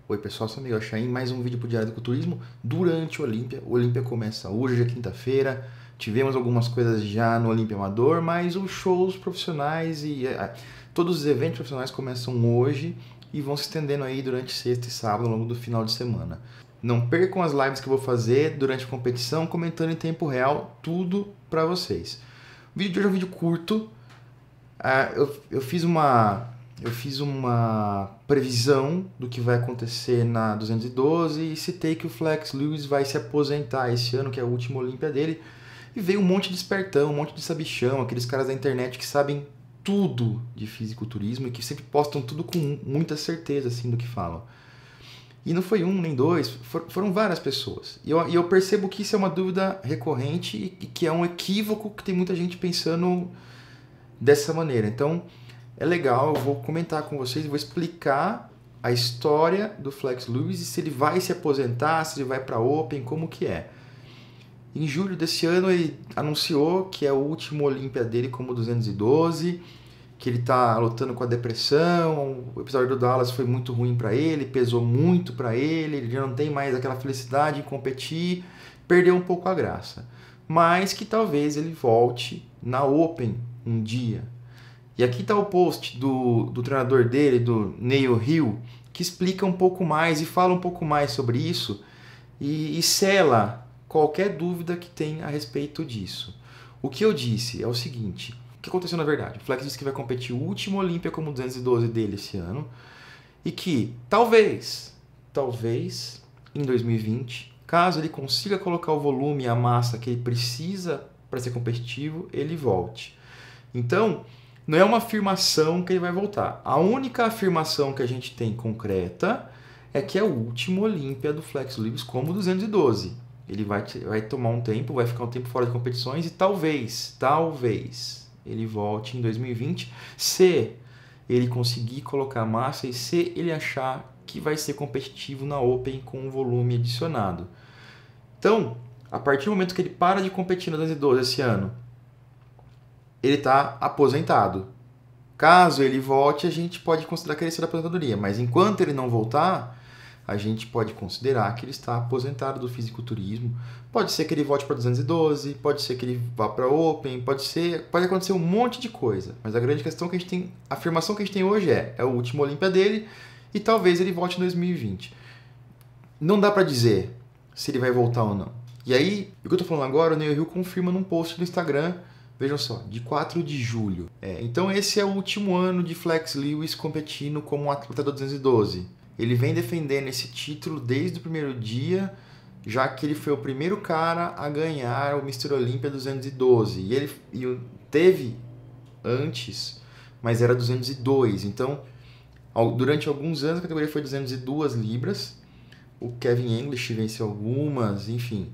Oi pessoal, sou Miguel Chain, mais um vídeo pro Diário do Culturismo durante o Olímpia. O Olímpia começa hoje, é quinta-feira. Tivemos algumas coisas já no Olímpia Amador, mas os shows profissionais e todos os eventos profissionais começam hoje e vão se estendendo aí durante sexta e sábado, ao longo do final de semana. Não percam as lives que eu vou fazer durante a competição, comentando em tempo real tudo para vocês. O vídeo de hoje é um vídeo curto. Eu fiz uma previsão do que vai acontecer na 212 e citei que o Flex Lewis vai se aposentar esse ano, que é a última Olímpia dele. E veio um monte de espertão, um monte de sabichão, aqueles caras da internet que sabem tudo de fisiculturismo e que sempre postam tudo com muita certeza assim do que falam. E não foi um nem dois, foram várias pessoas. E eu percebo que isso é uma dúvida recorrente e que é um equívoco que tem muita gente pensando dessa maneira. Então, é legal, eu vou comentar com vocês, vou explicar a história do Flex Lewis e se ele vai se aposentar, se ele vai para Open, como que é. Em julho desse ano ele anunciou que é o último Olímpia dele como 212, que ele está lutando com a depressão, o episódio do Dallas foi muito ruim para ele, pesou muito para ele já não tem mais aquela felicidade em competir, perdeu um pouco a graça. Mas que talvez ele volte na Open um dia. E aqui está o post do treinador dele, do Neil Hill, que explica um pouco mais e fala um pouco mais sobre isso e sela qualquer dúvida que tem a respeito disso. O que eu disse é o seguinte, o que aconteceu na verdade? O Flex disse que vai competir o último Olímpia como 212 dele esse ano e que talvez em 2020, caso ele consiga colocar o volume e a massa que ele precisa para ser competitivo, ele volte. Então, não é uma afirmação que ele vai voltar. A única afirmação que a gente tem concreta é que é o último Olímpia do Flex Lewis como 212. Ele vai tomar um tempo, vai ficar um tempo fora de competições e talvez ele volte em 2020 se ele conseguir colocar massa e se ele achar que vai ser competitivo na Open com um volume adicionado. Então, a partir do momento que ele para de competir na 212 esse ano, ele está aposentado. Caso ele volte, a gente pode considerar que ele está da aposentadoria, mas enquanto ele não voltar, a gente pode considerar que ele está aposentado do fisiculturismo. Pode ser que ele volte para 212, pode ser que ele vá para Open, pode acontecer um monte de coisa, mas a grande questão que a gente tem, a afirmação que a gente tem hoje é o último Olímpia dele e talvez ele volte em 2020. Não dá para dizer se ele vai voltar ou não. E aí, o que eu estou falando agora, o Neil Hill confirma num post no Instagram. Vejam só, de 4 de julho. Então esse é o último ano de Flex Lewis competindo como um atleta do 212. Ele vem defendendo esse título desde o primeiro dia, já que ele foi o primeiro cara a ganhar o Mr. Olympia 212. E ele teve antes, mas era 202. Então, durante alguns anos a categoria foi 202 libras. O Kevin English venceu algumas, enfim.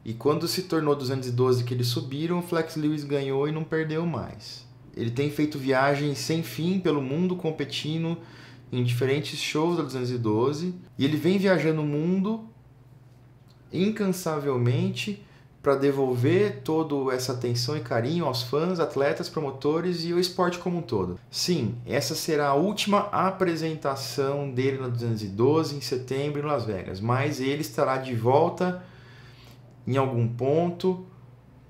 E quando se tornou 212 que eles subiram, o Flex Lewis ganhou e não perdeu mais. Ele tem feito viagens sem fim pelo mundo, competindo em diferentes shows da 212. E ele vem viajando o mundo incansavelmente para devolver toda essa atenção e carinho aos fãs, atletas, promotores e o esporte como um todo. Sim, essa será a última apresentação dele na 212 em setembro em Las Vegas. Mas ele estará de volta em algum ponto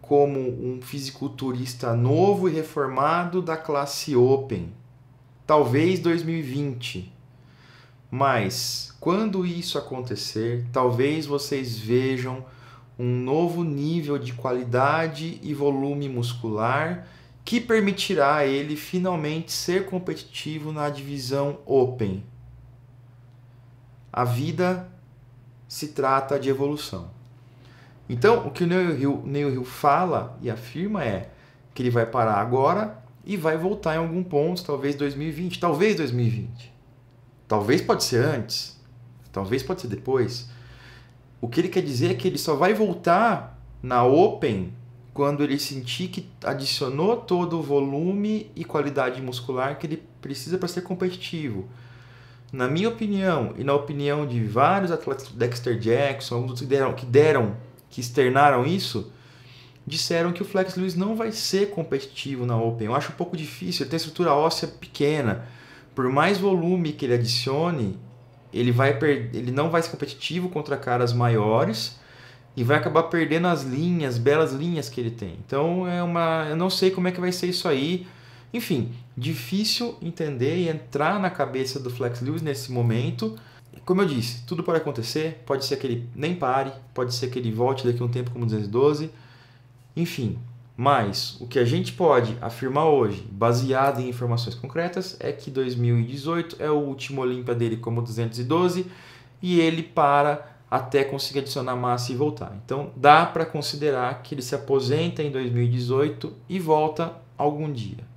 como um fisiculturista novo e reformado da classe Open. Talvez 2020. Mas quando isso acontecer, talvez vocês vejam um novo nível de qualidade e volume muscular que permitirá a ele finalmente ser competitivo na divisão Open. A vida se trata de evolução. Então, o que o Neil Hill fala e afirma é que ele vai parar agora e vai voltar em algum ponto, talvez 2020, talvez 2020. Talvez pode ser antes, talvez pode ser depois. O que ele quer dizer é que ele só vai voltar na Open quando ele sentir que adicionou todo o volume e qualidade muscular que ele precisa para ser competitivo. Na minha opinião e na opinião de vários atletas, Dexter Jackson, alguns que externaram isso, disseram que o Flex Lewis não vai ser competitivo na Open. Eu acho um pouco difícil, ele tem estrutura óssea pequena. Por mais volume que ele adicione, ele não vai ser competitivo contra caras maiores e vai acabar perdendo as linhas, belas linhas que ele tem. Então eu não sei como é que vai ser isso aí. Enfim, difícil entender e entrar na cabeça do Flex Lewis nesse momento. Como eu disse, tudo pode acontecer, pode ser que ele nem pare, pode ser que ele volte daqui a um tempo como 212, enfim. Mas o que a gente pode afirmar hoje, baseado em informações concretas, é que 2018 é o último Olímpia dele como 212 e ele para até conseguir adicionar massa e voltar. Então dá para considerar que ele se aposenta em 2018 e volta algum dia.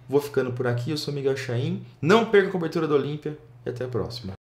Vou ficando por aqui, eu sou Miguel Chaim. Não perca a cobertura do Olímpia e até a próxima.